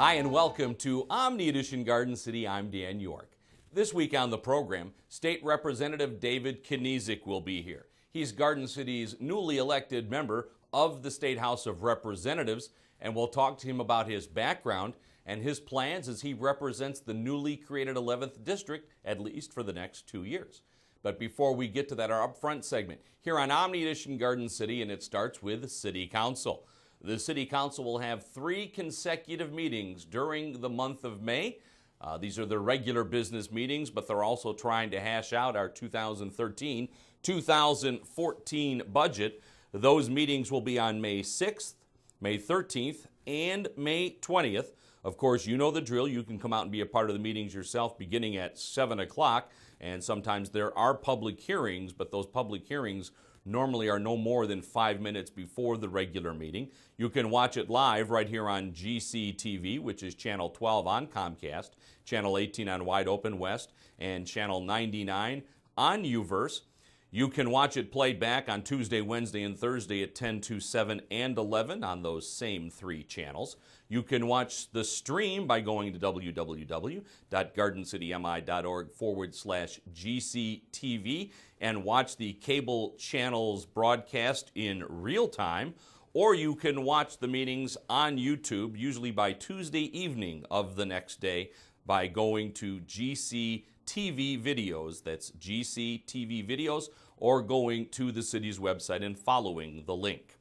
Hi, and welcome to Omni Edition Garden City. I'm Dan York. This week on the program, State Representative David Kenzek will be here. He's Garden City's newly elected member of the State House of Representatives, and we'll talk to him about his background and his plans as he represents the newly created 11th District, at least for the next 2 years. But before we get to that, our upfront segment here on Omni Edition Garden City, and it starts with City Council. The City Council will have 3 consecutive meetings during the month of May. These are the regular business meetings, but they're also trying to hash out our 2013-2014 budget. Those meetings will be on May 6th, May 13th, and May 20th. Of course, you know the drill. You can come out and be a part of the meetings yourself beginning at 7 o'clock, and sometimes there are public hearings, but those public hearings normally are no more than 5 minutes before the regular meeting. You can watch it live right here on GCTV, which is Channel 12 on Comcast, Channel 18 on Wide Open West, and Channel 99 on UVerse. You can watch it played back on Tuesday, Wednesday, and Thursday at 10, 2, 7, and 11 on those same 3 channels. You can watch the stream by going to www.gardencitymi.org/GCTV and watch the cable channels broadcast in real time. Or you can watch the meetings on YouTube, usually by Tuesday evening of the next day, by going to GCTV videos. That's GCTV videos, or going to the city's website and following the link.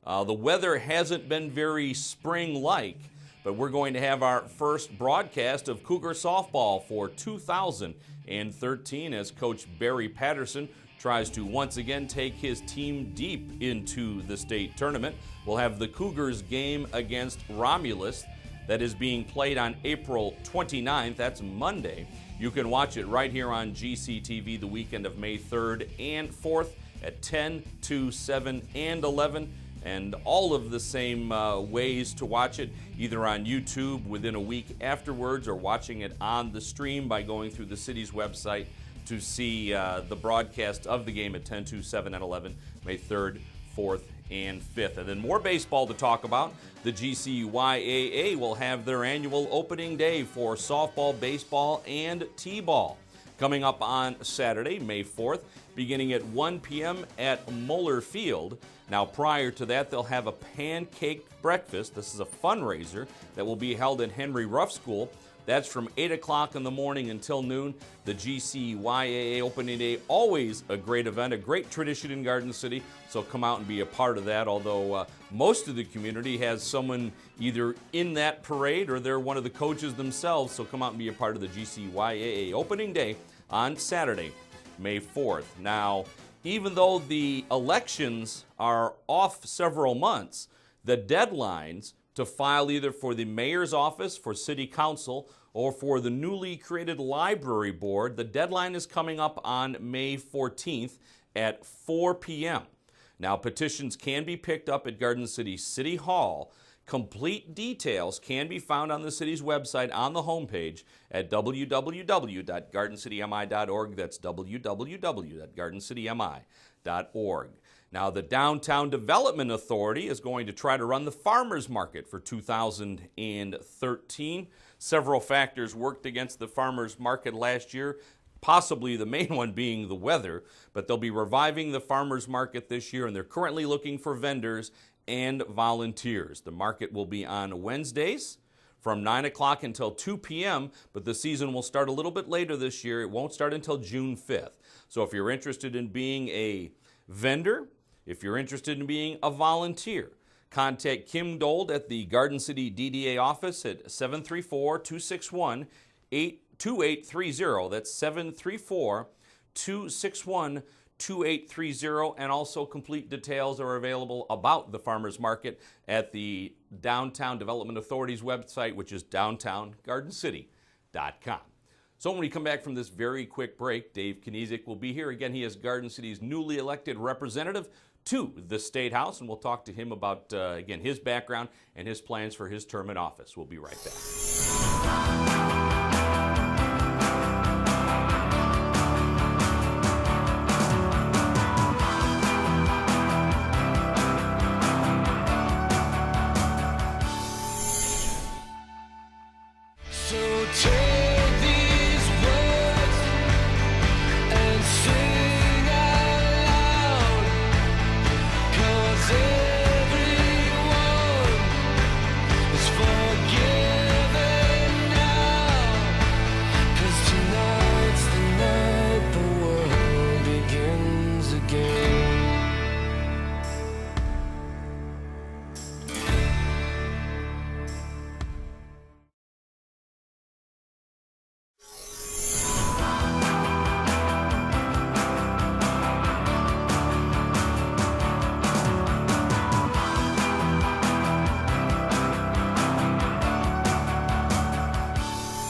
The weather hasn't been very spring-like, but we're going to have our first broadcast of Cougar softball for 2013 as Coach Barry Patterson tries to once again take his team deep into the state tournament. We'll have the Cougars game against Romulus that is being played on April 29th. That's Monday. You can watch it right here on GCTV the weekend of May 3rd and 4th at 10, 2, 7, and 11. And all of the same ways to watch it, either on YouTube within a week afterwards or watching it on the stream by going through the city's website to see the broadcast of the game at 10, 2, 7, and 11, May 3rd, 4th, and 5th. And then more baseball to talk about. The GCYAA will have their annual opening day for softball, baseball, and t-ball coming up on Saturday, May 4th, beginning at 1 p.m. at Moeller Field. Now, prior to that, they'll have a pancake breakfast. This is a fundraiser that will be held in Henry Ruff School. That's from 8 o'clock in the morning until noon. The GCYAA opening day, always a great event, a great tradition in Garden City, so come out and be a part of that, although most of the community has someone either in that parade or they're one of the coaches themselves, so come out and be a part of the GCYAA opening day on Saturday, May 4th. Now, even though the elections are off several months, the deadlines to file either for the mayor's office, for city council, or for the newly created library board, the deadline is coming up on May 14th at 4 p.m. Now, petitions can be picked up at Garden City City Hall. Complete details can be found on the city's website on the homepage at www.gardencitymi.org. That's www.gardencitymi.org. Now, the Downtown Development Authority is going to try to run the farmers market for 2013. Several factors worked against the farmers market last year, possibly the main one being the weather, but they'll be reviving the farmers market this year, and they're currently looking for vendors and volunteers. The market will be on Wednesdays from 9 o'clock until 2 p.m., but the season will start a little bit later this year. It won't start until June 5th. So if you're interested in being a vendor, if you're interested in being a volunteer, contact Kim Dold at the Garden City DDA office at 734-261-2830. That's 734-261-2830. 2830, and also complete details are available about the farmers market at the Downtown Development Authority's website, which is downtowngardencity.com. So when we come back from this very quick break, Dave Kenzek will be here. Again, he is Garden City's newly elected representative to the State House, and we'll talk to him about, again, his background and his plans for his term in office. We'll be right back. So take these words and sing out loud, 'cause everyone is forgiven now, 'cause tonight's the night the world begins again.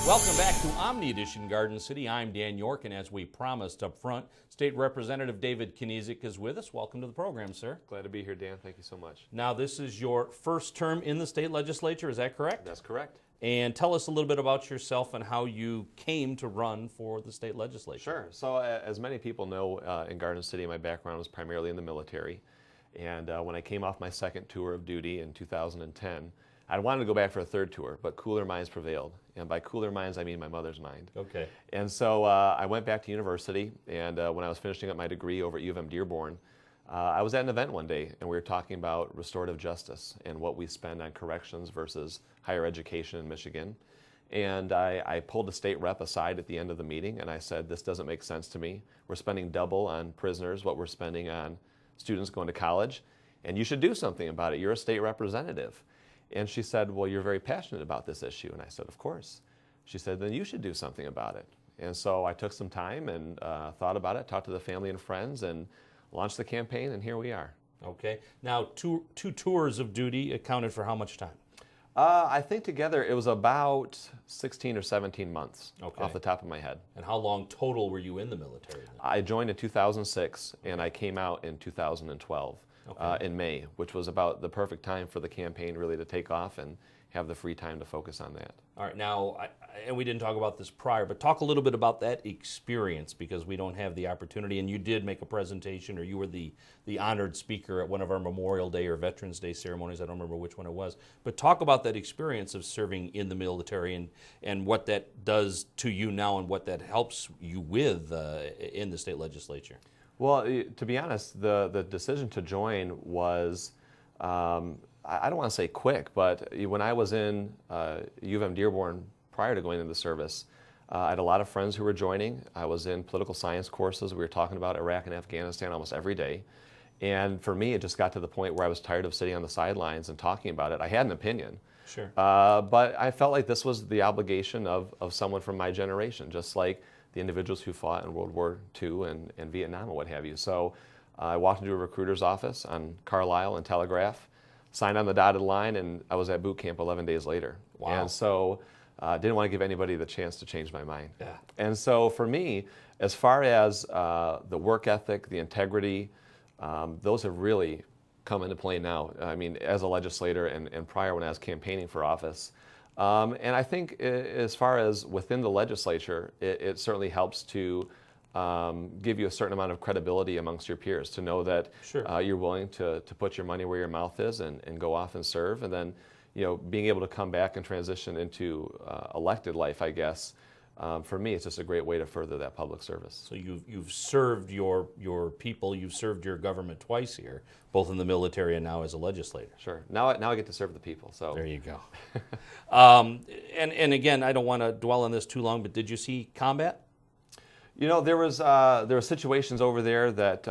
Welcome back to Omni Edition Garden City. I'm Dan York, and as we promised up front, State Representative David Kenzek is with us. Welcome to the program, sir. Glad to be here, Dan. Thank you so much. Now, this is your first term in the state legislature, is that correct? That's correct. And tell us a little bit about yourself and how you came to run for the state legislature. Sure. So as many people know, in Garden City, my background was primarily in the military. And when I came off my second tour of duty in 2010, I wanted to go back for a third tour, but cooler minds prevailed. And by cooler minds, I mean my mother's mind. Okay. And so I went back to university, and when I was finishing up my degree over at U of M Dearborn, I was at an event one day, and we were talking about restorative justice and what we spend on corrections versus higher education in Michigan. And I pulled a state rep aside at the end of the meeting, and I said, this doesn't make sense to me. We're spending double on prisoners what we're spending on students going to college, and you should do something about it. You're a state representative. And she said, well, you're very passionate about this issue. And I said, of course. She said, then you should do something about it. And so I took some time and thought about it, talked to the family and friends, and launched the campaign, and here we are. Okay. Now, two tours of duty accounted for how much time? I think together it was about 16 or 17 months off the top of my head. And how long total were you in the military then? I joined in 2006, and I came out in 2012. In May, which was about the perfect time for the campaign really to take off and have the free time to focus on that. All right, now, and we didn't talk about this prior, but talk a little bit about that experience, because we don't have the opportunity, and you did make a presentation, or you were the honored speaker at one of our Memorial Day or Veterans Day ceremonies. I don't remember which one it was. But talk about that experience of serving in the military and what that does to you now and what that helps you with in the state legislature. Well, to be honest, the decision to join was, I don't want to say quick, but when I was in U of M Dearborn prior to going into the service, I had a lot of friends who were joining. I was in political science courses. We were talking about Iraq and Afghanistan almost every day. And for me, it just got to the point where I was tired of sitting on the sidelines and talking about it. I had an opinion. Sure. But I felt like this was the obligation of someone from my generation, just like the individuals who fought in World War II and Vietnam and what have you. So I walked into a recruiter's office on Carlisle and Telegraph, signed on the dotted line, and I was at boot camp 11 days later. Wow. And so I didn't want to give anybody the chance to change my mind. Yeah. And so for me, as far as the work ethic, the integrity, those have really come into play now. I mean, as a legislator and prior when I was campaigning for office. And I think as far as within the legislature, it certainly helps to give you a certain amount of credibility amongst your peers to know that Sure. You're willing to put your money where your mouth is and go off and serve. And then, being able to come back and transition into elected life, I guess, for me, it's just a great way to further that public service. So you've served your people, you've served your government twice here, both in the military and now as a legislator. Sure. Now I get to serve the people. So There you go. And again, I don't want to dwell on this too long, but did you see combat? there were situations over there that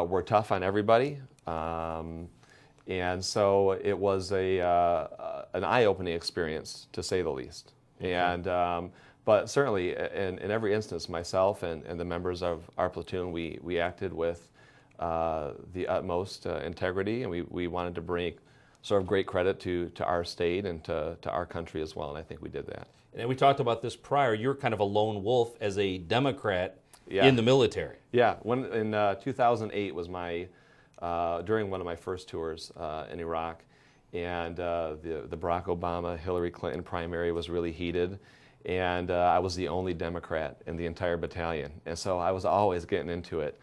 were tough on everybody, and so it was an eye-opening experience to say the least. Okay. And but certainly, in every instance, myself and the members of our platoon, we acted with the utmost integrity, and we wanted to bring sort of great credit to our state and to our country as well, and I think we did that. And we talked about this prior. You're kind of a lone wolf as a Democrat in the military. Yeah, when in 2008 was my during one of my first tours in Iraq, and the Barack Obama-Hillary Clinton primary was really heated, and I was the only Democrat in the entire battalion, and so I was always getting into it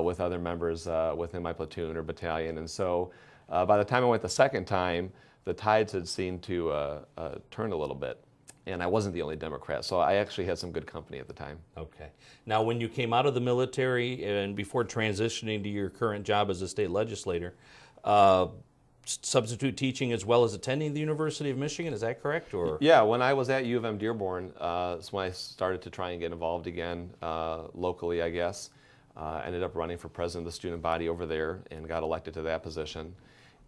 with other members within my platoon or battalion, and so by the time I went the second time, the tides had seemed to turn a little bit. And I wasn't the only Democrat, so I actually had some good company at the time. Okay. Now, when you came out of the military and before transitioning to your current job as a state legislator, substitute teaching as well as attending the University of Michigan, is that correct? Or Yeah, when I was at U of M Dearborn, it's when I started to try and get involved again locally, I guess. Ended up running for president of the student body over there and got elected to that position.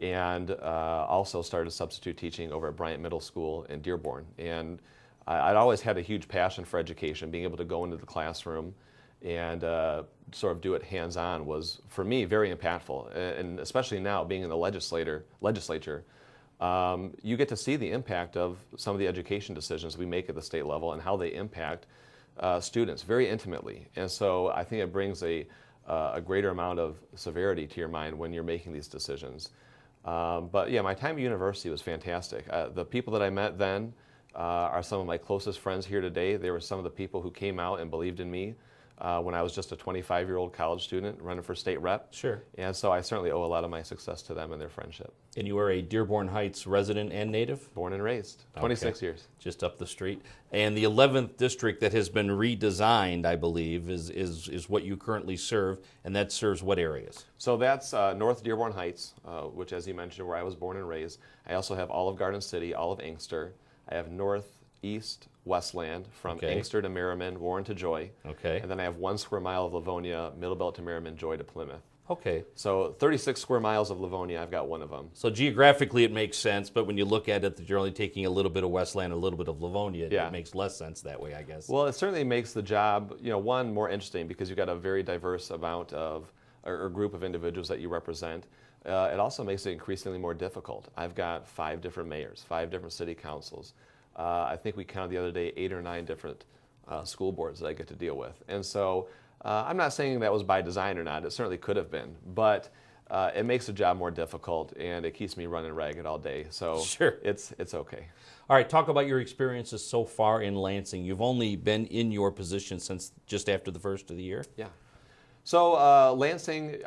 And also started substitute teaching over at Bryant Middle School in Dearborn. And I'd always had a huge passion for education. Being able to go into the classroom and sort of do it hands-on was, for me, very impactful. And especially now, being in the legislature, you get to see the impact of some of the education decisions we make at the state level and how they impact students very intimately. And so I think it brings a greater amount of severity to your mind when you're making these decisions. But yeah, my time at university was fantastic. The people that I met then are some of my closest friends here today. They were some of the people who came out and believed in me when I was just a 25-year-old college student running for state rep. Sure. And so I certainly owe a lot of my success to them and their friendship. And you are a Dearborn Heights resident and native? Born and raised, 26 years. Just up the street. And the 11th district that has been redesigned, I believe, is what you currently serve, and that serves what areas? So that's North Dearborn Heights, which, as you mentioned, where I was born and raised. I also have Olive Garden City, all of Inkster. I have Northeast Westland, from Inkster to Merriman, Warren to Joy. Okay. And then I have 1 square mile of Livonia, Middlebelt to Merriman, Joy to Plymouth. Okay. So 36 square miles of Livonia, I've got one of them. So geographically it makes sense, but when you look at it, that you're only taking a little bit of Westland, a little bit of Livonia, Yeah. it makes less sense that way, I guess. Well, it certainly makes the job, one, more interesting because you've got a very diverse amount of, or group of individuals that you represent. It also makes it increasingly more difficult. I've got 5 different mayors, 5 different city councils. I think we counted the other day 8 or 9 different school boards that I get to deal with. And so I'm not saying that was by design or not. It certainly could have been. But it makes the job more difficult, and it keeps me running ragged all day. So Sure. it's okay. All right, talk about your experiences so far in Lansing. You've only been in your position since just after the first of the year. Yeah. So Lansing,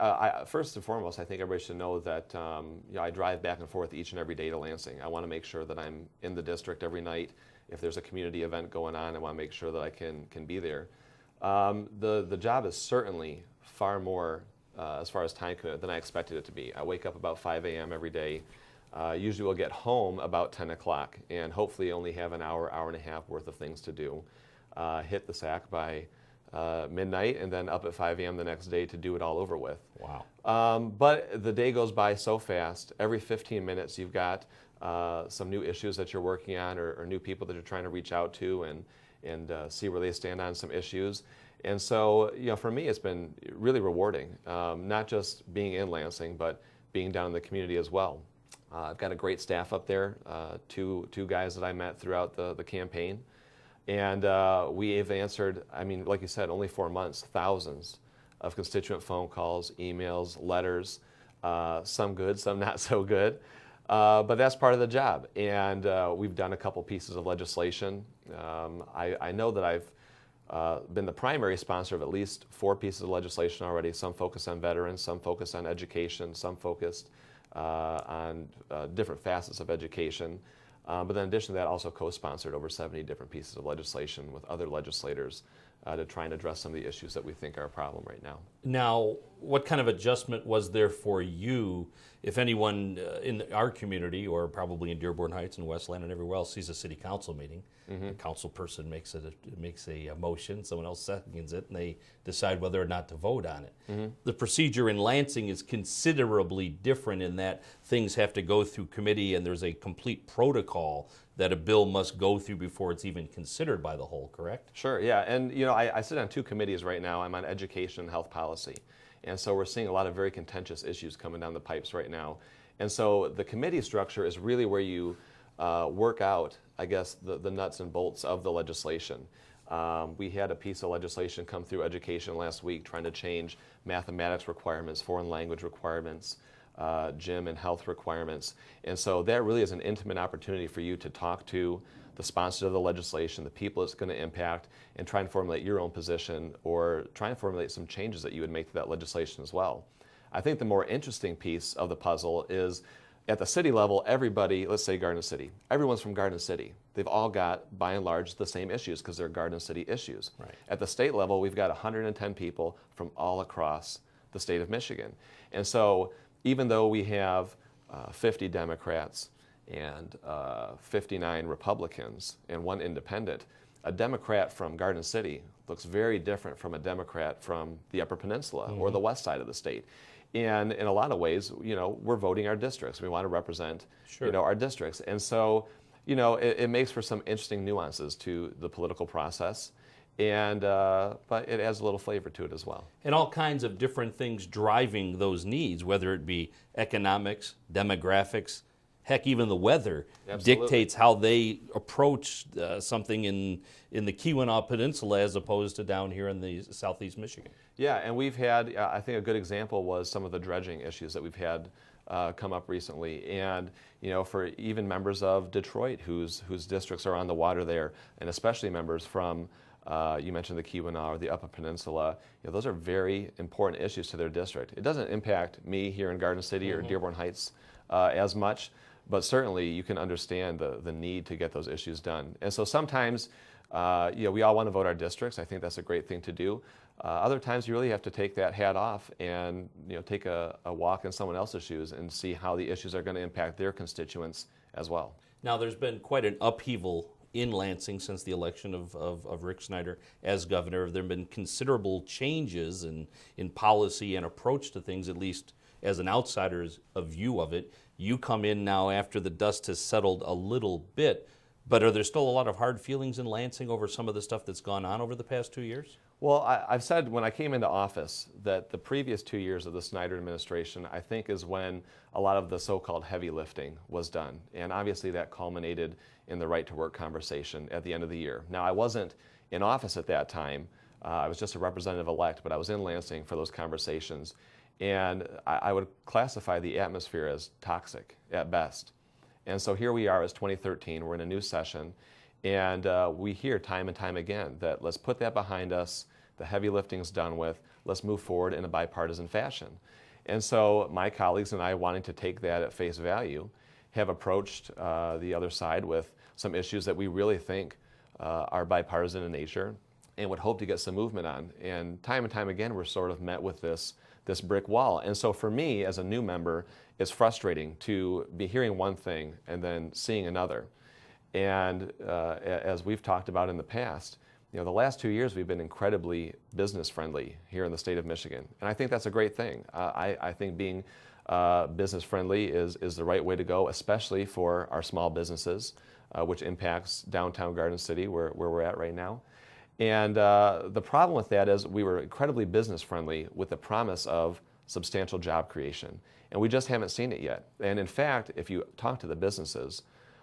first and foremost, I think everybody should know that I drive back and forth each and every day to Lansing. I want to make sure that I'm in the district every night. If there's a community event going on, I want to make sure that I can be there. The job is certainly far more, as far as time commitment, than I expected it to be. I wake up about 5 a.m. every day. Usually we'll get home about 10 o'clock and hopefully only have an hour, hour and a half worth of things to do. Hit the sack by midnight and then up at 5 a.m. the next day to do it all over with. Wow. But the day goes by so fast. Every 15 minutes you've got some new issues that you're working on or new people that you're trying to reach out to and see where they stand on some issues. And so, for me, it's been really rewarding, not just being in Lansing, but being down in the community as well. I've got a great staff up there, two guys that I met throughout the campaign. And we have answered, like you said, only 4 months, thousands of constituent phone calls, emails, letters, some good, some not so good. But that's part of the job. And we've done a couple pieces of legislation. I know that I've been the primary sponsor of at least 4 pieces of legislation already, some focused on veterans, some focused on education, some focused on different facets of education. But then in addition to that, also co-sponsored over 70 different pieces of legislation with other legislators to try and address some of the issues that we think are a problem right now. Now, what kind of adjustment was there for you if anyone in our community, or probably in Dearborn Heights and Westland and everywhere else, sees a city council meeting? The council person makes a motion, someone else seconds it, and they decide whether or not to vote on it. The procedure in Lansing is considerably different in that things have to go through committee, and there's a complete protocol that a bill must go through before it's even considered by the whole, correct? Sure, yeah. And I sit on 2 committees right now. I'm on education and health policy. And so we're seeing a lot of very contentious issues coming down the pipes right now. And so the committee structure is really where you work out, I guess, the nuts and bolts of the legislation. We had a piece of legislation come through education last week trying to change mathematics requirements, foreign language requirements, gym and health requirements. And so that really is an intimate opportunity for you to talk to the sponsors of the legislation, the people it's going to impact, and try and formulate your own position or try and formulate some changes that you would make to that legislation as well. I think the more interesting piece of the puzzle is At the city level, everybody, let's say Garden City, everyone's from Garden City. They've all got, by and large, the same issues because they're Garden City issues. Right. At the state level, we've got 110 people from all across the state of Michigan. And so even though we have 50 Democrats and 59 Republicans and 1 independent, a Democrat from Garden City looks very different from a Democrat from the Upper Peninsula or the west side of the state. And in a lot of ways, we're voting our districts. We want to represent, our districts. And so, it makes for some interesting nuances to the political process. And but it adds a little flavor to it as well. And all kinds of different things driving those needs, whether it be economics, demographics, heck, even the weather dictates how they approach something in the Keweenaw Peninsula as opposed to down here in the southeast Michigan. Yeah, and we've had, I think a good example was some of the dredging issues that we've had come up recently. And, for even members of Detroit whose districts are on the water there, and especially members from, you mentioned the Keweenaw or the Upper Peninsula, those are very important issues to their district. It doesn't impact me here in Garden City or Dearborn Heights as much, but certainly you can understand the need to get those issues done. And so sometimes, we all want to vote our districts. I think that's a great thing to do. Other times you really have to take that hat off and take a walk in someone else's shoes and see how the issues are going to impact their constituents as well. Now there's been quite an upheaval in Lansing since the election of Rick Snyder as governor. There have been considerable changes in policy and approach to things, at least as an outsider's view of it. You come in now after the dust has settled a little bit, but are there still a lot of hard feelings in Lansing over some of the stuff that's gone on over the past 2 years? Well, I've said when I came into office that the previous 2 years of the Snyder administration, I think, is when a lot of the so-called heavy lifting was done. And obviously that culminated in the right to work conversation at the end of the year. Now, I wasn't in office at that time. I was just a representative-elect, but I was in Lansing for those conversations. And I would classify the atmosphere as toxic at best. And so here we are as 2013, we're in a new session, and we hear time and time again that let's put that behind us, the heavy lifting's done with, let's move forward in a bipartisan fashion. And so my colleagues and I, wanting to take that at face value, have approached the other side with some issues that we really think are bipartisan in nature and would hope to get some movement on. And time again, we're sort of met with this brick wall. And so for me, as a new member, it's frustrating to be hearing one thing and then seeing another. And as we've talked about in the past, the last 2 years we've been incredibly business friendly here in the state of Michigan. And I think that's a great thing. I think being business friendly is the right way to go, especially for our small businesses, which impacts downtown Garden City where we're at right now. And the problem with that is we were incredibly business friendly with the promise of substantial job creation. And we just haven't seen it yet. And in fact, if you talk to the businesses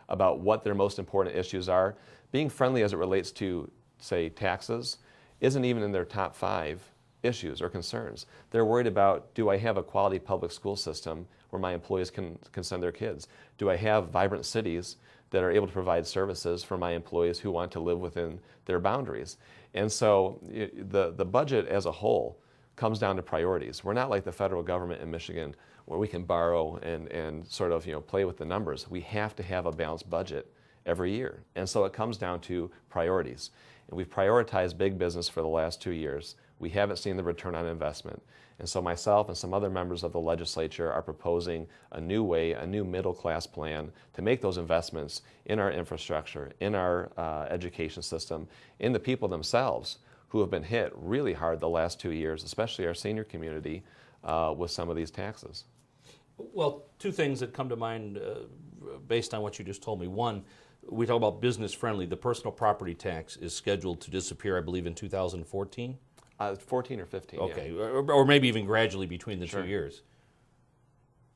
about what their most important issues are, being friendly as it relates to, say, taxes, isn't even in their top 5 issues or concerns. They're worried about, do I have a quality public school system where my employees can send their kids? Do I have vibrant cities that are able to provide services for my employees who want to live within their boundaries? And so the budget as a whole comes down to priorities. We're not like the federal government in Michigan where we can borrow and sort of play with the numbers. We have to have a balanced budget every year. And so it comes down to priorities. And we've prioritized big business for the last 2 years. We haven't seen the return on investment. And so myself and some other members of the legislature are proposing a new way, a new middle class plan to make those investments in our infrastructure, in our education system, in the people themselves who have been hit really hard the last 2 years, especially our senior community, with some of these taxes. Well, 2 things that come to mind based on what you just told me. One, we talk about business friendly. The personal property tax is scheduled to disappear, I believe, in 2014. 14 or 15. Okay, yeah. or maybe even gradually between the 2 years.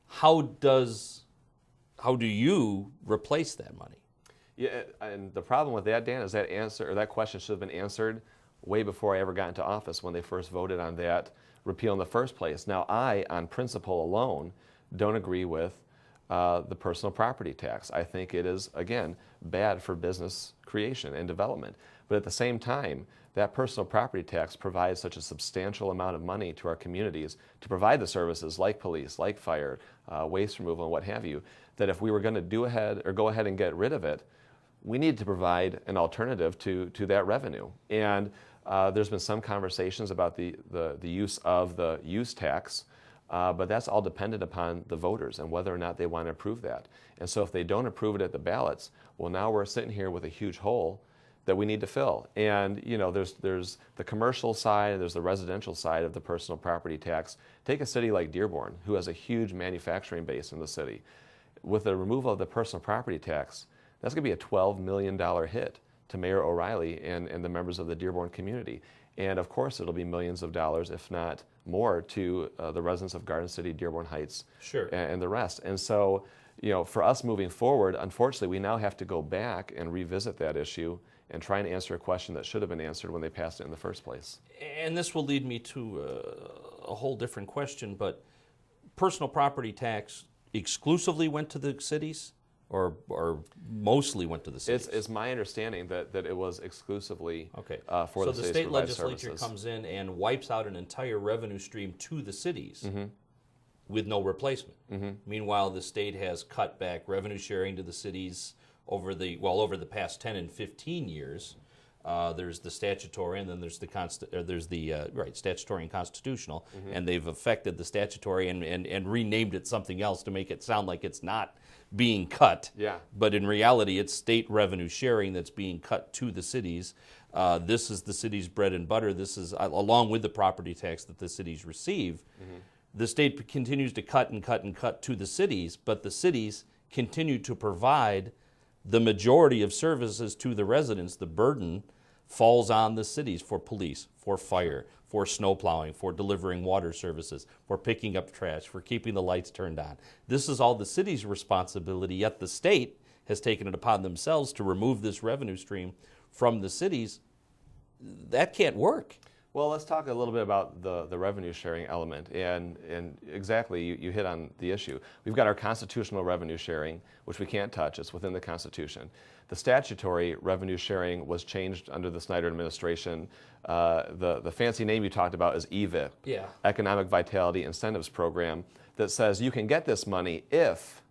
How do you replace that money? Yeah, and the problem with that, Dan, is that question should have been answered way before I ever got into office when they first voted on that repeal in the first place. Now, I, on principle alone, don't agree with the personal property tax. I think it is, again, bad for business creation and development. But at the same time, that personal property tax provides such a substantial amount of money to our communities to provide the services like police, like fire, waste removal, and what have you, that if we were going to go ahead and get rid of it, we need to provide an alternative to that revenue. And there's been some conversations about the use of the use tax, but that's all dependent upon the voters and whether or not they want to approve that. And so if they don't approve it at the ballots, well, now we're sitting here with a huge hole that we need to fill. And there's the commercial side and there's the residential side of the personal property tax. Take a city like Dearborn, who has a huge manufacturing base in the city. With the removal of the personal property tax, that's going to be a $12 million hit to Mayor O'Reilly and the members of the Dearborn community. And of course, it'll be millions of dollars, if not more, to the residents of Garden City, Dearborn Heights, and the rest. And so, for us moving forward, unfortunately, we now have to go back and revisit that issue and try and answer a question that should have been answered when they passed it in the first place. And this will lead me to a whole different question, but personal property tax exclusively went to the cities or mostly went to the cities? It's my understanding that it was exclusively for so the cities. So the state legislature comes in and wipes out an entire revenue stream to the cities with no replacement. Meanwhile, the state has cut back revenue sharing to the cities over the past 10 and 15 years. There's the statutory, and then there's the statutory and constitutional, and they've affected the statutory and renamed it something else to make it sound like it's not being cut. Yeah. But in reality, it's state revenue sharing that's being cut to the cities. This is the city's bread and butter. This is along with the property tax that the cities receive. The state continues to cut and cut and cut to the cities, but the cities continue to provide the majority of services to the residents. The burden falls on the cities for police, for fire, for snow plowing, for delivering water services, for picking up trash, for keeping the lights turned on. This is all the city's responsibility, yet the state has taken it upon themselves to remove this revenue stream from the cities. That can't work. Well, let's talk a little bit about the revenue sharing element. And exactly, you hit on the issue. We've got our constitutional revenue sharing, which we can't touch. It's within the Constitution. The statutory revenue sharing was changed under the Snyder administration. The fancy name you talked about is EVIP, Economic Vitality Incentives Program, that says you can get this money if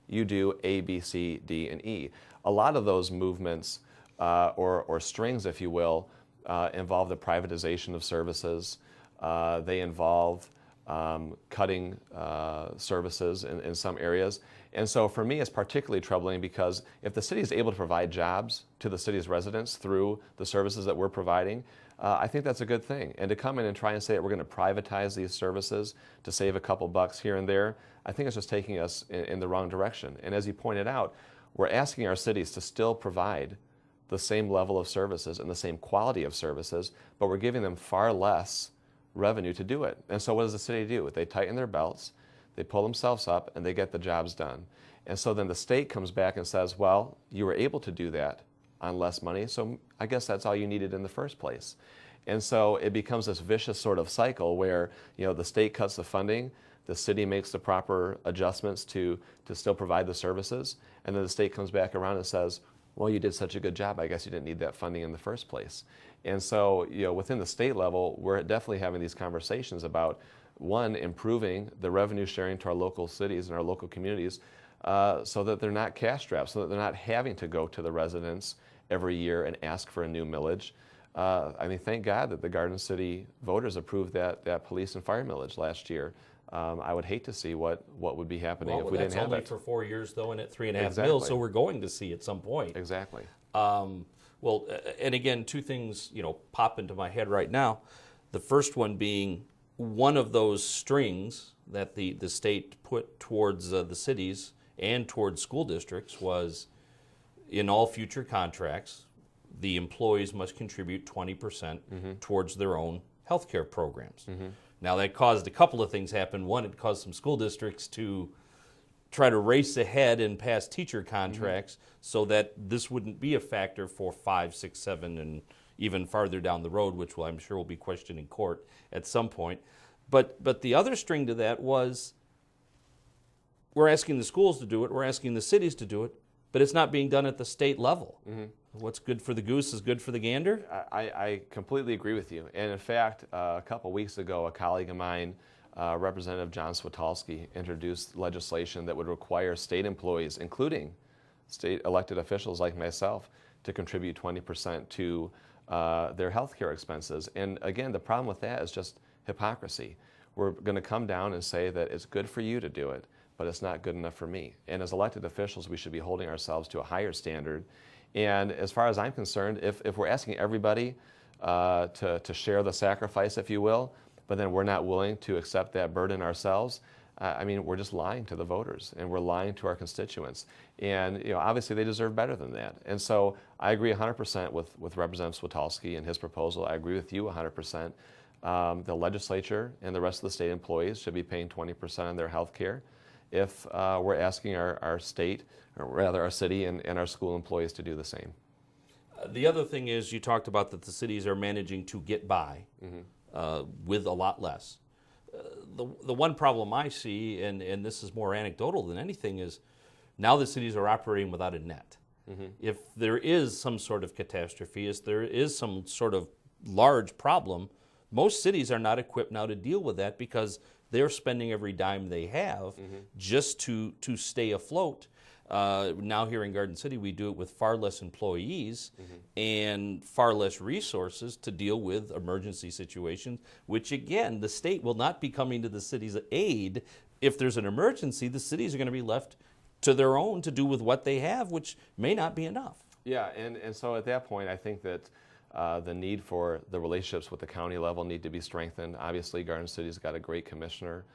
you do A, B, C, D, and E. A lot of those movements, or strings, if you will, involve the privatization of services. They involve cutting services in some areas. And so for me, it's particularly troubling because if the city is able to provide jobs to the city's residents through the services that we're providing, I think that's a good thing. And to come in and try and say that we're going to privatize these services to save a couple bucks here and there, I think it's just taking us in the wrong direction. And as you pointed out, we're asking our cities to still provide the same level of services and the same quality of services, but we're giving them far less revenue to do it. And so what does the city do? They tighten their belts, they pull themselves up, and they get the jobs done. And so then the state comes back and says, well, you were able to do that on less money, so I guess that's all you needed in the first place. And so it becomes this vicious sort of cycle where the state cuts the funding, the city makes the proper adjustments to still provide the services, and then the state comes back around and says, well, you did such a good job, I guess you didn't need that funding in the first place. And so, within the state level, we're definitely having these conversations about, one, improving the revenue sharing to our local cities and our local communities so that they're not cash strapped, so that they're not having to go to the residents every year and ask for a new millage. Thank God that the Garden City voters approved that police and fire millage last year. I would hate to see what would be happening if we didn't have it. That's only for 4 years, though, and at 3.5 mils, so we're going to see at some point. Exactly. And again, two things pop into my head right now. The first one being one of those strings that the state put towards the cities and towards school districts was, in all future contracts, the employees must contribute 20% towards their own health care programs. Now, that caused a couple of things happen. One, it caused some school districts to try to race ahead and pass teacher contracts so that this wouldn't be a factor for 5, 6, 7, and even farther down the road, which I'm sure will be questioned in court at some point. But the other string to that was we're asking the schools to do it, we're asking the cities to do it, but it's not being done at the state level. What's good for the goose is good for the gander? I completely agree with you. And in fact, a couple weeks ago, a colleague of mine, Representative John Switalski, introduced legislation that would require state employees, including state elected officials like myself, to contribute 20% to their health care expenses. And again, the problem with that is just hypocrisy. We're going to come down and say that it's good for you to do it, but it's not good enough for me. And as elected officials, we should be holding ourselves to a higher standard. And as far as I'm concerned, if we're asking everybody to share the sacrifice, if you will, but then we're not willing to accept that burden ourselves, I mean, we're just lying to the voters, and we're lying to our constituents. And obviously they deserve better than that. And so I agree 100% with Representative Switalski and his proposal. I agree with you 100%. The legislature and the rest of the state employees should be paying 20% on their health care if we're asking our state, or rather our city and our school employees to do the same. The other thing is, you talked about that the cities are managing to get by with a lot less. The one problem I see, and this is more anecdotal than anything, is now the cities are operating without a net. If there is some sort of catastrophe, if there is some sort of large problem, most cities are not equipped now to deal with that because they're spending every dime they have just to stay afloat. Now here in Garden City, we do it with far less employees and far less resources to deal with emergency situations, which again, the state will not be coming to the city's aid. If there's an emergency, the cities are going to be left to their own to do with what they have, which may not be enough. Yeah, and so at that point, I think that the need for the relationships with the county level need to be strengthened. Obviously, Garden City's got a great commissioner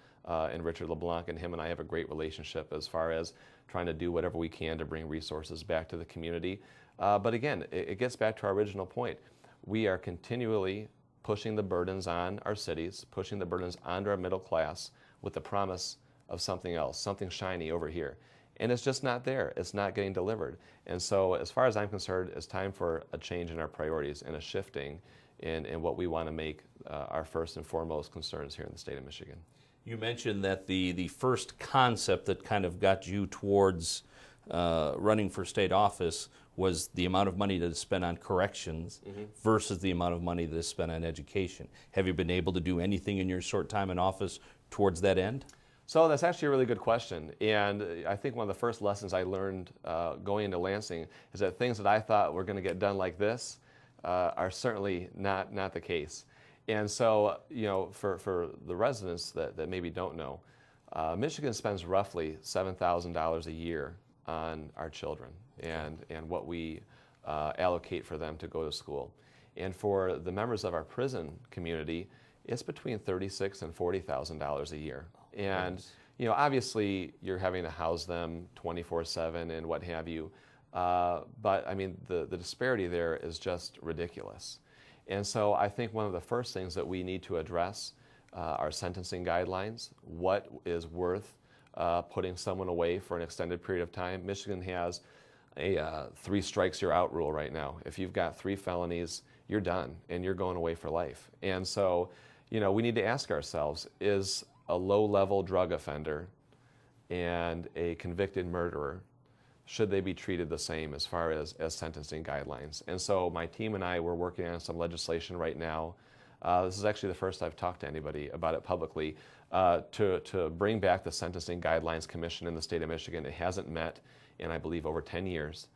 in Richard LeBlanc, and him and I have a great relationship as far as trying to do whatever we can to bring resources back to the community. But again, it gets back to our original point. We are continually pushing the burdens on our cities, pushing the burdens onto our middle class with the promise of something else, something shiny over here. And it's just not there. It's not getting delivered. And so as far as I'm concerned, it's time for a change in our priorities and a shifting in what we want to make our first and foremost concerns here in the state of Michigan. You mentioned that the first concept that kind of got you towards running for state office was the amount of money that is spent on corrections versus the amount of money that is spent on education. Have you been able to do anything in your short time in office towards that end? So that's actually a really good question. And I think one of the first lessons I learned going into Lansing is that things that I thought were going to get done like this are certainly not the case. And so, for the residents that maybe don't know, Michigan spends roughly $7,000 a year on our children and what we allocate for them to go to school. And for the members of our prison community, it's between $36,000 and $40,000 a year. And obviously you're having to house them 24/7 and what have you. But I mean, the disparity there is just ridiculous. And so I think one of the first things that we need to address are sentencing guidelines. What is worth putting someone away for an extended period of time? Michigan has a 3 strikes you're out rule right now. If you've got 3 felonies, you're done and you're going away for life. And so, we need to ask ourselves, is a low-level drug offender and a convicted murderer, should they be treated the same as far as sentencing guidelines? And so my team and I, we're working on some legislation right now. This is actually the first I've talked to anybody about it publicly, to bring back the Sentencing Guidelines Commission in the state of Michigan. It hasn't met in, I believe, over 10 years.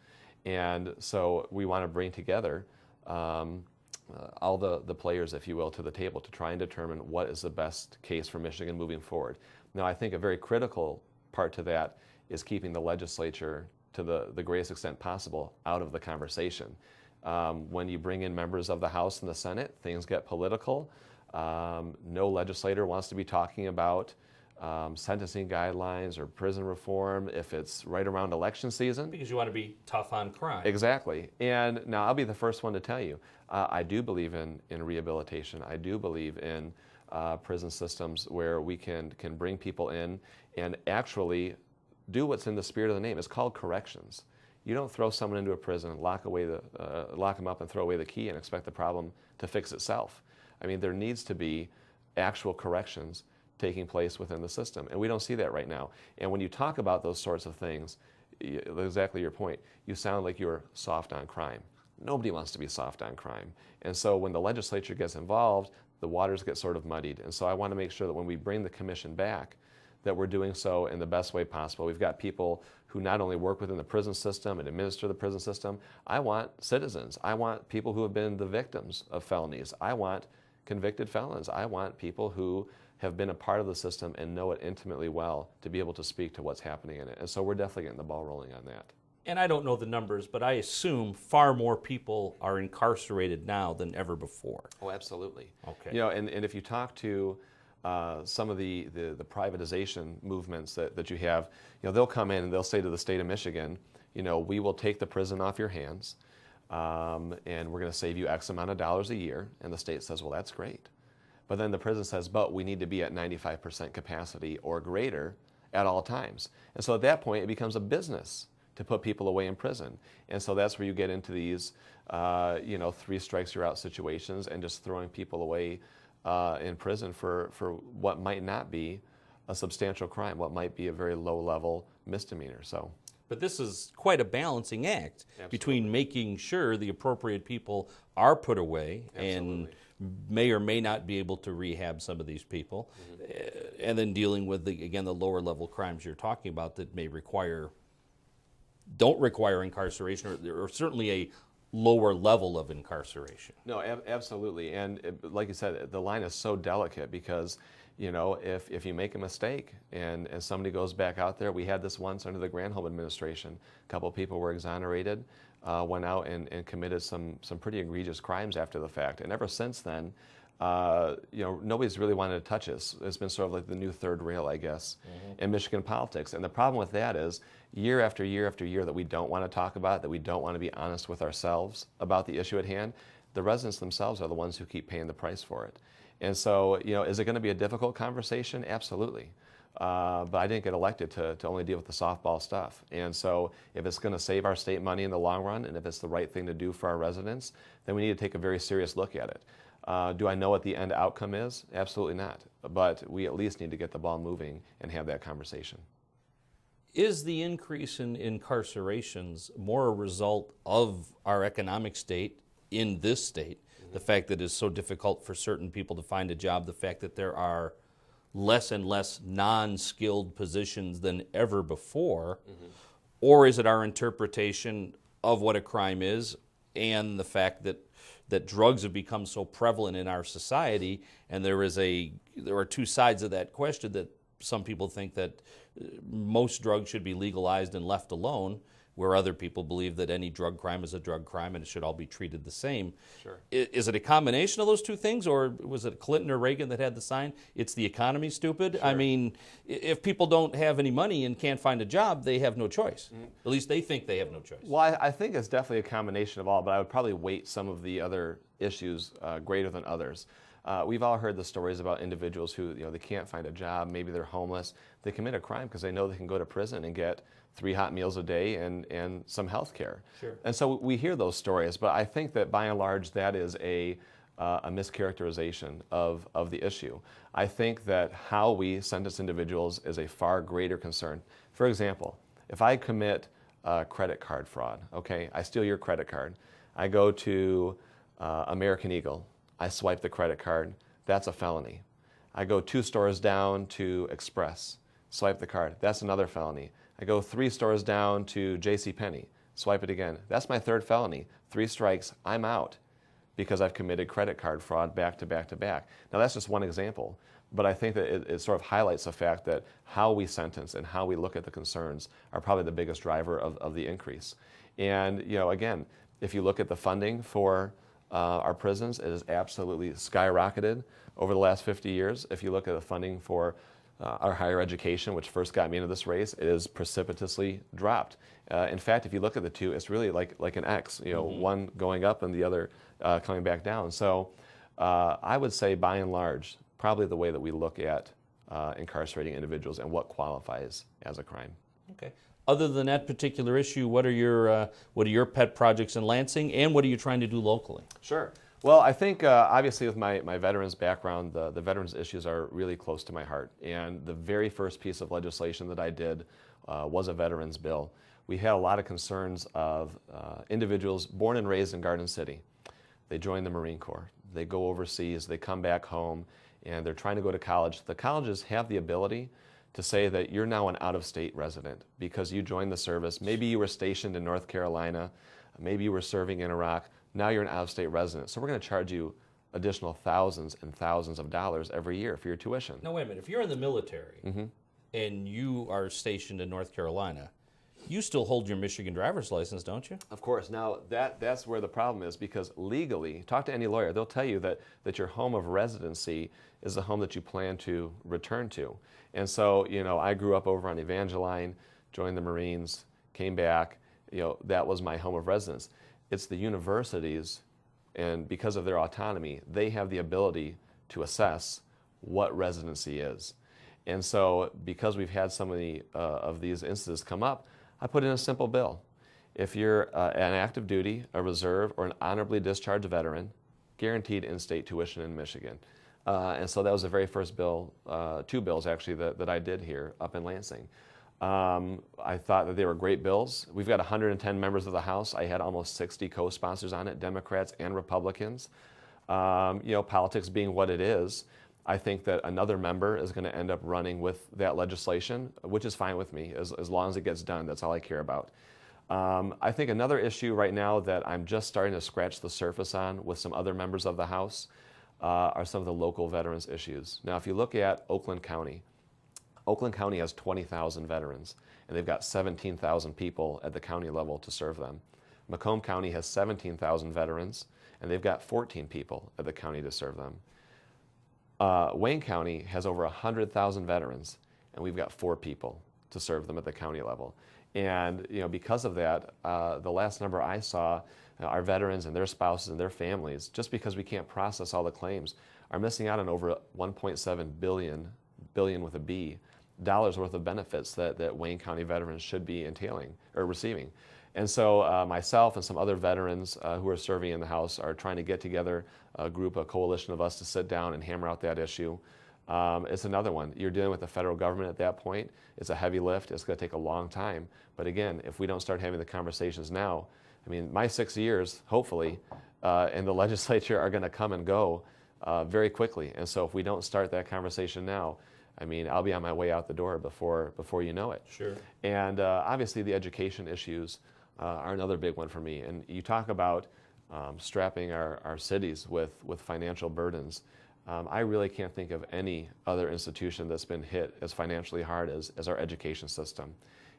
And so we want to bring together all the players, if you will, to the table to try and determine what is the best case for Michigan moving forward. Now, I think a very critical part to that is keeping the legislature to the greatest extent possible out of the conversation. When you bring in members of the House and the Senate, things get political. No legislator wants to be talking about sentencing guidelines or prison reform if it's right around election season. Because you want to be tough on crime. Exactly. And now I'll be the first one to tell you, I do believe in rehabilitation. I do believe in prison systems where we can bring people in and actually do what's in the spirit of the name. It's called corrections. You don't throw someone into a prison, lock them up and throw away the key and expect the problem to fix itself. I mean, there needs to be actual corrections taking place within the system. And we don't see that right now. And when you talk about those sorts of things, exactly your point, you sound like you're soft on crime. Nobody wants to be soft on crime. And so when the legislature gets involved, the waters get sort of muddied. And so I want to make sure that when we bring the commission back, that we're doing so in the best way possible. We've got people who not only work within the prison system and administer the prison system. I want citizens. I want people who have been the victims of felonies. I want convicted felons. I want people who have been a part of the system and know it intimately well to be able to speak to what's happening in it. And so we're definitely getting the ball rolling on that. And I don't know the numbers, but I assume far more people are incarcerated now than ever before. Oh, absolutely. Okay. You know, and if you talk to some of the privatization movements that you have, you know, they'll come in and they'll say to the state of Michigan, you know, we will take the prison off your hands, and we're going to save you X amount of dollars a year. And the state says, well, that's great. But then the prison says, but we need to be at 95% capacity or greater at all times. And so at that point, it becomes a business to put people away in prison. And so that's where you get into these, you know, 3 strikes you're out situations and just throwing people away in prison for what might not be a substantial crime, what might be a very low-level misdemeanor. So, but this is quite a balancing act. Absolutely. Between making sure the appropriate people are put away and may or may not be able to rehab some of these people, and then dealing with, the lower-level crimes you're talking about that may don't require incarceration, or certainly a lower level of incarceration. No, absolutely. And like you said, the line is so delicate because, you know, if you make a mistake and somebody goes back out there, we had this once under the Granholm administration. A couple of people were exonerated, went out and committed some pretty egregious crimes after the fact. And ever since then, you know, nobody's really wanted to touch us. It's been sort of like the new third rail, I guess, in Michigan politics. And the problem with that is year after year after year that we don't want to talk about, that we don't want to be honest with ourselves about the issue at hand, the residents themselves are the ones who keep paying the price for it. And so, you know, is it going to be a difficult conversation? Absolutely. But I didn't get elected to only deal with the softball stuff. And so if it's going to save our state money in the long run, and if it's the right thing to do for our residents, then we need to take a very serious look at it. Do I know what the end outcome is? Absolutely not. But we at least need to get the ball moving and have that conversation. Is the increase in incarcerations more a result of our economic state in this state, the fact that it's so difficult for certain people to find a job, the fact that there are less and less non-skilled positions than ever before, or is it our interpretation of what a crime is and the fact that drugs have become so prevalent in our society, and there are 2 sides of that question, that some people think that most drugs should be legalized and left alone, where other people believe that any drug crime is a drug crime and it should all be treated the same. Sure. Is it a combination of those 2 things, or was it Clinton or Reagan that had the sign, "It's the economy, stupid"? Sure. I mean, if people don't have any money and can't find a job, they have no choice. At least they think they have no choice. Well, I think it's definitely a combination of all, but I would probably weight some of the other issues greater than others. We've all heard the stories about individuals who, you know, they can't find a job, maybe they're homeless. They commit a crime because they know they can go to prison and get 3 hot meals a day and some health care. Sure. And so we hear those stories, but I think that by and large that is a mischaracterization of the issue. I think that how we sentence individuals is a far greater concern. For example, if I commit credit card fraud, okay, I steal your credit card, I go to American Eagle, I swipe the credit card, that's a felony. I go 2 stores down to Express, swipe the card, that's another felony. I go 3 stores down to JCPenney, swipe it again, that's my 3rd felony. 3 strikes, I'm out because I've committed credit card fraud back to back to back. Now that's just one example, but I think that it sort of highlights the fact that how we sentence and how we look at the concerns are probably the biggest driver of the increase. And, you know, again, if you look at the funding for our prisons, it has absolutely skyrocketed over the last 50 years. If you look at the funding for our higher education, which first got me into this race, it is precipitously dropped. In fact, if you look at the 2, it's really like an X, you know, one going up and the other coming back down. So I would say by and large, probably the way that we look at incarcerating individuals and what qualifies as a crime. Okay. Other than that particular issue, what are your pet projects in Lansing, and what are you trying to do locally? Sure. Well, I think obviously with my veterans background, the veterans issues are really close to my heart. And the very first piece of legislation that I did was a veterans bill. We had a lot of concerns of individuals born and raised in Garden City. They join the Marine Corps. They go overseas, they come back home, and they're trying to go to college. The colleges have the ability to say that you're now an out-of-state resident because you joined the service. Maybe you were stationed in North Carolina. Maybe you were serving in Iraq. Now you're an out-of-state resident. So we're going to charge you additional thousands and thousands of dollars every year for your tuition. No, wait a minute. If you're in the military and you are stationed in North Carolina, you still hold your Michigan driver's license, don't you? Of course. Now, that's where the problem is, because legally, talk to any lawyer, they'll tell you that your home of residency is the home that you plan to return to. And so, I grew up over on Evangeline, joined the Marines, came back. That was my home of residence. It's the universities, and because of their autonomy, they have the ability to assess what residency is. And so, because we've had so many of these instances come up, I put in a simple bill. If you're an active duty, a reserve, or an honorably discharged veteran, guaranteed in-state tuition in Michigan. And so that was the very first bill, two bills actually, that I did here up in Lansing. I thought that they were great bills. We've got 110 members of the House. I had almost 60 co-sponsors on it, Democrats and Republicans. Politics being what it is, I think that another member is going to end up running with that legislation, which is fine with me, as long as it gets done. That's all I care about. I think another issue right now that I'm just starting to scratch the surface on with some other members of the House are some of the local veterans issues. Now, if you look at Oakland County has 20,000 veterans, and they've got 17,000 people at the county level to serve them. Macomb County has 17,000 veterans, and they've got 14 people at the county to serve them. Wayne County has over 100,000 veterans, and we've got 4 people to serve them at the county level. And because of that, the last number I saw, our veterans and their spouses and their families, just because we can't process all the claims, are missing out on over 1.7 billion with a B, dollars worth of benefits that Wayne County veterans should be receiving. And so myself and some other veterans who are serving in the House are trying to get together a coalition of us to sit down and hammer out that issue. It's another one. You're dealing with the federal government at that point. It's a heavy lift. It's going to take a long time. But again, if we don't start having the conversations now, my 6 years, hopefully, in the legislature are going to come and go very quickly. And so if we don't start that conversation now, I'll be on my way out the door before you know it. Sure. And obviously the education issues are another big one for me. And you talk about strapping our cities with financial burdens. I really can't think of any other institution that's been hit as financially hard as our education system.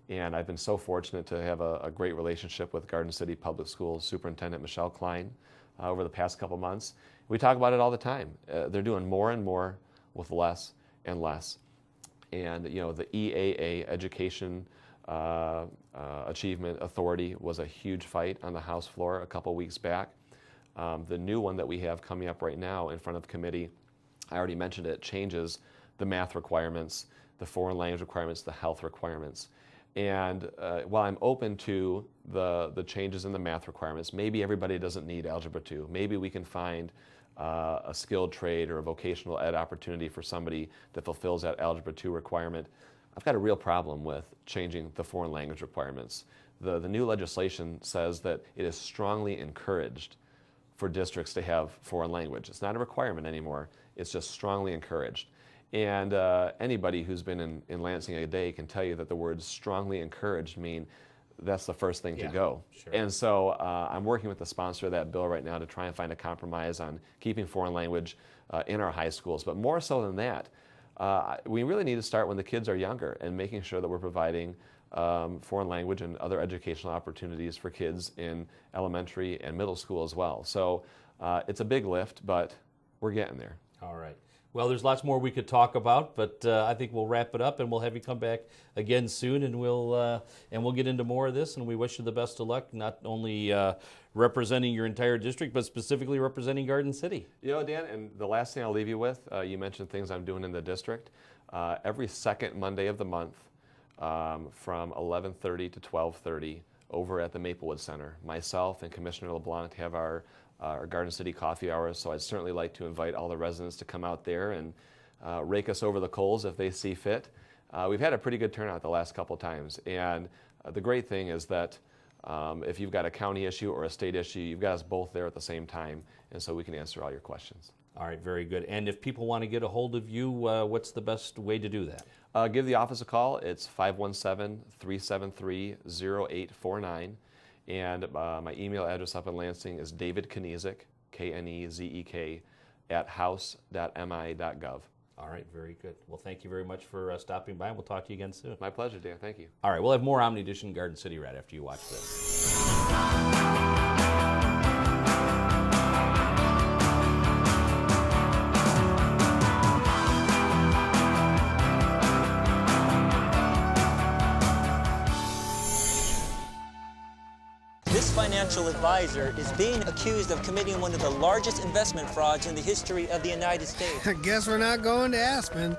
And I've been so fortunate to have a great relationship with Garden City Public Schools Superintendent Michelle Klein over the past couple months. We talk about it all the time. They're doing more and more with less and less. And the EAA, Education Achievement Authority, was a huge fight on the House floor a couple weeks back. The new one that we have coming up right now in front of committee, I already mentioned it, changes the math requirements, the foreign language requirements, the health requirements. And while I'm open to the changes in the math requirements, maybe everybody doesn't need Algebra 2. Maybe we can find a skilled trade or a vocational ed opportunity for somebody that fulfills that Algebra 2 requirement. I've got a real problem with changing the foreign language requirements. The new legislation says that it is strongly encouraged for districts to have foreign language. It's not a requirement anymore. It's just strongly encouraged. And anybody who's been in Lansing a day can tell you that the words strongly encouraged mean that's the first thing to go. Sure. And so I'm working with the sponsor of that bill right now to try and find a compromise on keeping foreign language in our high schools. But more so than that, we really need to start when the kids are younger and making sure that we're providing foreign language and other educational opportunities for kids in elementary and middle school as well. So it's a big lift, but we're getting there. All right. Well, there's lots more we could talk about, but I think we'll wrap it up, and we'll have you come back again soon, and we'll get into more of this. And we wish you the best of luck, not only representing your entire district, but specifically representing Garden City. Dan, and the last thing I'll leave you with, you mentioned things I'm doing in the district. Every second Monday of the month, from 11:30 to 12:30, over at the Maplewood Center. Myself and Commissioner LeBlanc have our Garden City coffee hours, so I'd certainly like to invite all the residents to come out there and rake us over the coals if they see fit. We've had a pretty good turnout the last couple times, and the great thing is that if you've got a county issue or a state issue, you've got us both there at the same time, and so we can answer all your questions. All right, very good. And if people want to get a hold of you, what's the best way to do that? Give the office a call. It's 517-373-0849. And my email address up in Lansing is David Kenzek, Knezek, @house.mi.gov. All right, very good. Well, thank you very much for stopping by, and we'll talk to you again soon. My pleasure, Dan. Thank you. All right, we'll have more Omni Edition Garden City right after you watch this. This financial advisor is being accused of committing one of the largest investment frauds in the history of the United States. I guess we're not going to Aspen.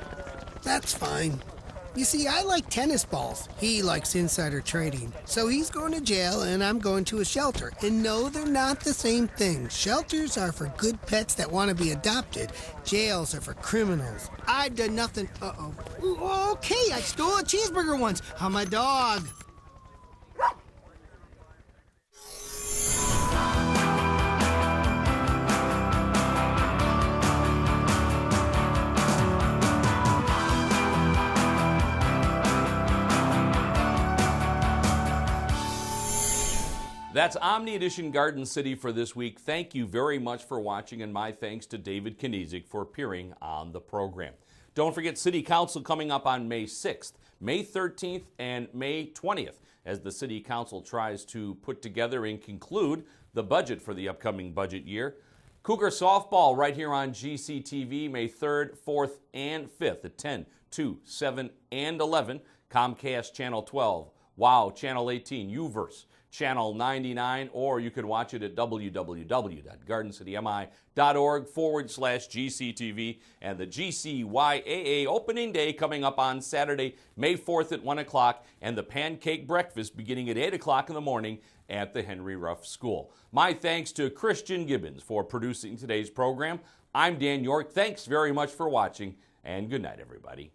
That's fine. You see, I like tennis balls. He likes insider trading. So he's going to jail and I'm going to a shelter. And no, they're not the same thing. Shelters are for good pets that want to be adopted. Jails are for criminals. I've done nothing. Uh-oh. Ooh, okay, I stole a cheeseburger once on my dog. That's Omni Edition Garden City for this week. Thank you very much for watching, and my thanks to David Kenzek for appearing on the program. Don't forget City Council coming up on May 6th, May 13th, and May 20th, as the City Council tries to put together and conclude the budget for the upcoming budget year. Cougar Softball right here on GCTV, May 3rd, 4th, and 5th at 10, 2, 7, and 11. Comcast Channel 12, WOW Channel 18, UVerse Channel 99, or you could watch it at www.gardencitymi.org/GCTV. And the GCYAA opening day coming up on Saturday, May 4th at 1 o'clock, and the pancake breakfast beginning at 8 o'clock in the morning at the Henry Ruff School. My thanks to Christian Gibbons for producing today's program. I'm Dan York. Thanks very much for watching, and good night, everybody.